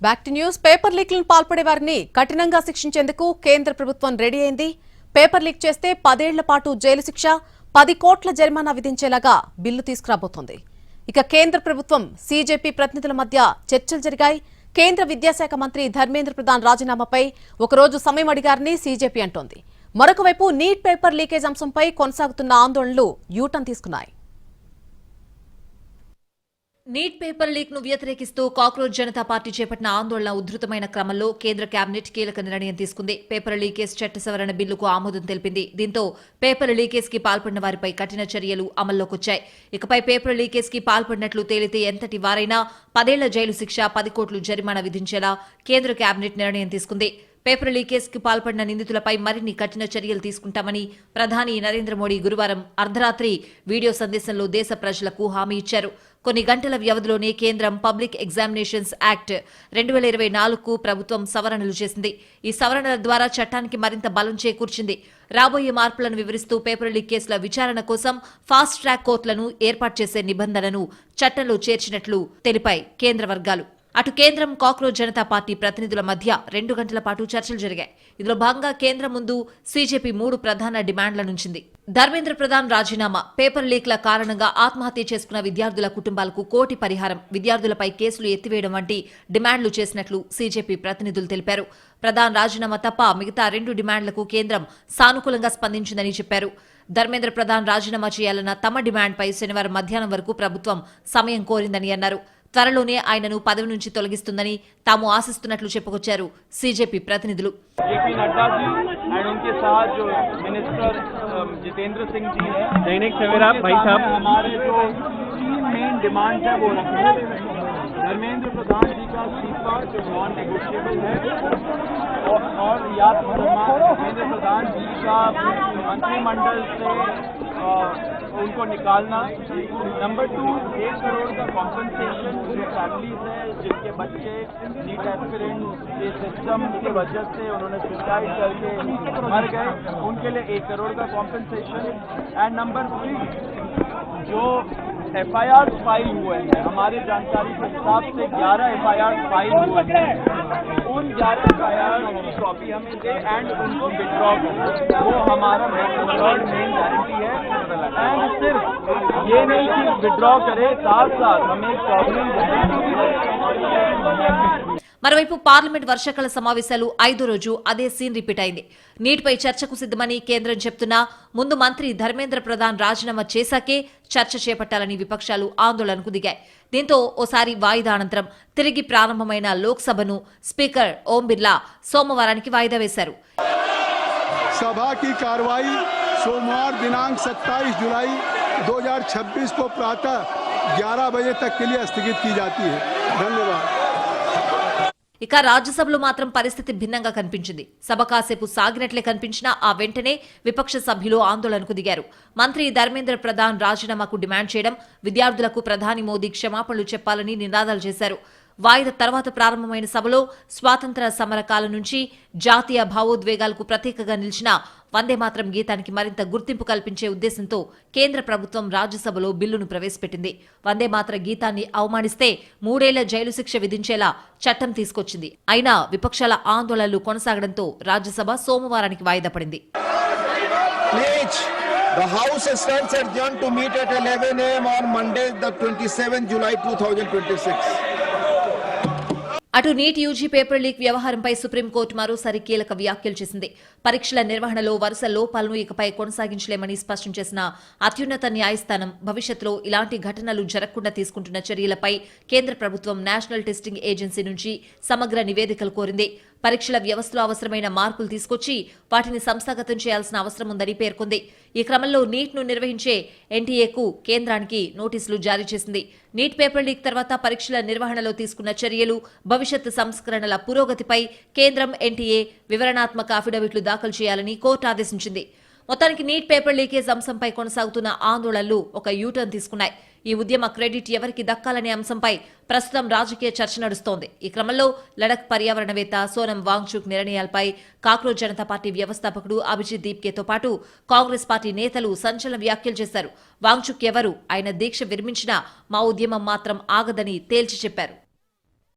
Back to news. Paper లీక్లను పాల్పడే వారిని కఠినంగా శిక్షించేందుకు కేంద్ర ప్రభుత్వం రెడీ అయింది. పేపర్ లీక్ చేస్తే 10 ఏళ్ల పాటు జైలు శిక్ష, 10 కోట్ల జరిమానా విధించేలాగా బిల్లు తీసుకురాబోతోంది. ఇక కేంద్ర ప్రభుత్వం సీజేపీ ప్రతినిధుల మధ్య చర్చలు జరిగాయి. కేంద్ర విద్యాశాఖ మంత్రి ధర్మేంద్ర ప్రధాన్ రాజీనామాపై ఒకరోజు సమయం అడిగారని సీజేపీ అంటోంది. మరొకవైపు నీట్ పేపర్ లీకేజ్ అంశంపై కొనసాగుతున్న ఆందోళనలు యూటర్న్ తీసుకున్నాయి. నీట్ పేపర్ లీక్ ను వ్యతిరేకిస్తూ కాక్రోచ్ జనతా పార్టీ చేపట్టిన ఆందోళన ఉధృతమైన క్రమంలో కేంద్ర కేబినెట్ కీలక నిర్ణయం తీసుకుంది. పేపర్ లీకేజ్ చట్ట సవరణ బిల్లుకు ఆమోదం తెలిపింది. దీంతో పేపర్ లీకేజ్ కి పాల్పడిన వారిపై కఠిన చర్యలు అమల్లోకొచ్చాయి. ఇకపై పేపర్ లీకేజ్ కి పాల్పడినట్లు తేలితే ఎంతటి వారైనా 10 ఏళ్ల జైలు శిక్ష, 10 కోట్లు జరిమానా విధించేలా కేంద్ర కేబినెట్ నిర్ణయం తీసుకుంది. పేపర్ లీకేజ్ కి పాల్పడిన నిందితులపై మరిన్ని కఠిన చర్యలు తీసుకుంటామని ప్రధాని నరేంద్ర మోడీ గురువారం అర్ధరాత్రి వీడియో సందేశంలో దేశ ప్రజలకు హామీ ఇచ్చారు. కొన్ని గంటల వ్యవధిలోనే కేంద్రం పబ్లిక్ ఎగ్జామినేషన్స్ యాక్ట్ 2024కు ప్రభుత్వం సవరణలు చేసింది. ఈ సవరణల ద్వారా చట్టానికి మరింత బలం చేకూర్చింది. రాబోయే మార్పులను వివరిస్తూ పేపర్ లీక్ కేసుల విచారణ కోసం ఫాస్ట్ ట్రాక్ కోర్టులను ఏర్పాటు చేసే నిబంధనను చట్టంలో చేర్చినట్లు తెలిపాయి కేంద్ర వర్గాలు. అటు కేంద్రం, కాక్రోచ్ జనతా పార్టీ ప్రతినిధుల మధ్య 2 గంటల పాటు చర్చలు జరిగాయి. ఇందులో భాగంగా కేంద్రం ముందు సీజేపీ 3 ప్రధాన డిమాండ్లనుంచింది. ధర్మేంద్ర ప్రధాన్ రాజీనామా, పేపర్ లీక్ల కారణంగా ఆత్మహత్య చేసుకున్న విద్యార్థుల కుటుంబాలకు 1 కోటి పరిహారం, విద్యార్థులపై కేసులు ఎత్తివేయడం వంటి డిమాండ్లు చేసినట్లు సీజేపీ ప్రతినిధులు తెలిపారు. ప్రధాన్ రాజీనామా తప్ప మిగతా 2 డిమాండ్లకు కేంద్రం సానుకూలంగా స్పందించిందని చెప్పారు. ధర్మేంద్ర ప్రధాన్ రాజీనామా చేయాలన్న తమ డిమాండ్పై శనివారం మధ్యాహ్నం వరకు ప్రభుత్వం సమయం కోరిందని అన్నారు. త్వరలోనే ఆయనను పదవి నుంచి తొలగిస్తుందని తాము ఆశిస్తున్నట్లు చెప్పుకొచ్చారు సీజేపీ ప్రతినిధులు. धर्मेंद्र प्रधान जी का इस्तीफा जो नॉन नेगोशिएबल है और या धर्मेंद्र प्रधान जी का मंत्रिमंडल से उनको निकालना। नंबर 2, 1 करोड़ का कॉम्पनसेशन जो फैमिलीज है जिनके बच्चे नीट एस्पिरेंट के सिस्टम की वजह से उन्होंने सुसाइड करके मर गए, उनके लिए 1 करोड़ का कॉम्पनसेशन। एंड नंबर 3, जो FIR फाइल हुए हैं, हमारी जानकारी के हिसाब से 11 FIR फाइल हुए हैं, उन 11 FIR की कॉपी हमें दे एंड उनको विड्रॉ करें, वो हमारा मेन गारंटी है। एंड सिर्फ ये नहीं कि विड्रॉ करे, साथ साथ हमें మరోవైపు పార్లమెంట్ వర్షాకాల సమావేశాలు 5వ రోజు అదే సీన్ రిపీట్ అయింది. నీట్పై చర్చకు సిద్దమని కేంద్రం చెప్తున్నా ముందు మంత్రి ధర్మేంద్ర ప్రధాన్ రాజీనామా చేశాకే చర్చ చేపట్టాలని విపక్షాలు ఆందోళనకు దిగాయి. దీంతో ఓసారి వాయిదా అనంతరం తిరిగి ప్రారంభమైన లోక్సభను స్పీకర్ ఓం బిర్లా సోమవారానికి వాయిదా వేశారు. సభా की कार्रवाई सोमवार दिनांक 27 जुलाई 2026 को प्रातः 11 बजे तक के लिए स्थगित की जाती है. धन्यवाद. ఇక రాజ్యసభలో మాత్రం పరిస్థితి భిన్నంగా కనిపించింది. సభ కాసేపు సాగినట్లే కనిపించినా ఆ వెంటనే విపక్ష సభ్యులు ఆందోళనకు దిగారు. మంత్రి ధర్మేంద్ర ప్రధాన్ రాజీనామాకు డిమాండ్ చేయడం, విద్యార్థులకు ప్రధాని మోదీ క్షమాపణలు చెప్పాలని నినాదాలు చేశారు. వాయిదా తర్వాత ప్రారంభమైన సభలో స్వాతంత్ర సమరకాలం నుంచి జాతీయ భావోద్వేగాలకు ప్రతీకగా నిలిచిన వందే మాత్రం గీతానికి మరింత గుర్తింపు కల్పించే ఉద్దేశంతో కేంద్ర ప్రభుత్వం రాజ్యసభలో బిల్లును ప్రవేశపెట్టింది. వందే మాత్ర గీతాన్ని అవమానిస్తే 3 ఏళ్ల జైలు శిక్ష విధించేలా చట్టం తీసుకొచ్చింది. అయినా విపక్షాల ఆందోళనలు కొనసాగడంతో రాజ్యసభ సోమవారానికి వాయిదా పడింది. The House stands adjourned to meet at 11 a.m. on Monday, the 27th July 2026. అటు నీట్ యూజీ పేపర్ లీక్ వ్యవహారంపై సుప్రీంకోర్టు మరోసారి కీలక వ్యాఖ్యలు చేసింది. పరీక్షల నిర్వహణలో వరుస లోపాలను ఇకపై కొనసాగించలేమని స్పష్టం చేసిన అత్యున్నత న్యాయస్థానం భవిష్యత్తులో ఇలాంటి ఘటనలు జరగకుండా తీసుకుంటున్న చర్యలపై కేంద్ర ప్రభుత్వం నేషనల్ టెస్టింగ్ ఏజెన్సీ నుంచి సమగ్ర నివేదికలు కోరింది. పరీక్షల వ్యవస్థలో అవసరమైన మార్పులు తీసుకొచ్చి వాటిని సంస్థాగతం చేయాల్సిన అవసరం ఉందని పేర్కొంది. ఈ క్రమంలో నీట్ను నిర్వహించే ఎన్టీఏకు కేంద్రానికి నోటీసులు జారీ చేసింది. నీట్ పేపర్ లీక్ తర్వాత పరీక్షల నిర్వహణలో తీసుకున్న చర్యలు, భవిష్యత్ సంస్కరణల పురోగతిపై కేంద్రం, ఎన్టీఏ వివరణాత్మక అఫిడవిట్లు దాఖలు చేయాలని కోర్టు ఆదేశించింది. మొత్తానికి నీట్ పేపర్ లీకేజ్ అంశంపై కొనసాగుతున్న ఆందోళనలు ఒక యూటర్న్ తీసుకున్నాయి. ఈ ఉద్యమ క్రెడిట్ ఎవరికి దక్కాలనే అంశంపై ప్రస్తుతం రాజకీయ చర్చ నడుస్తోంది. ఈ క్రమంలో లడఖ్ పర్యావరణవేత్త సోనం వాంగ్చుక్ నిర్ణయాలపై కాక్రోచ్ జనతా పార్టీ వ్యవస్థాపకుడు అభిజిత్ దీప్కేతో పాటు కాంగ్రెస్ పార్టీ నేతలు సంచలన వ్యాఖ్యలు చేశారు. వాంగ్చుక్ ఎవరు, ఆయన దీక్ష విరమించినా మా ఉద్యమం మాత్రం ఆగదని తేల్చి చెప్పారు.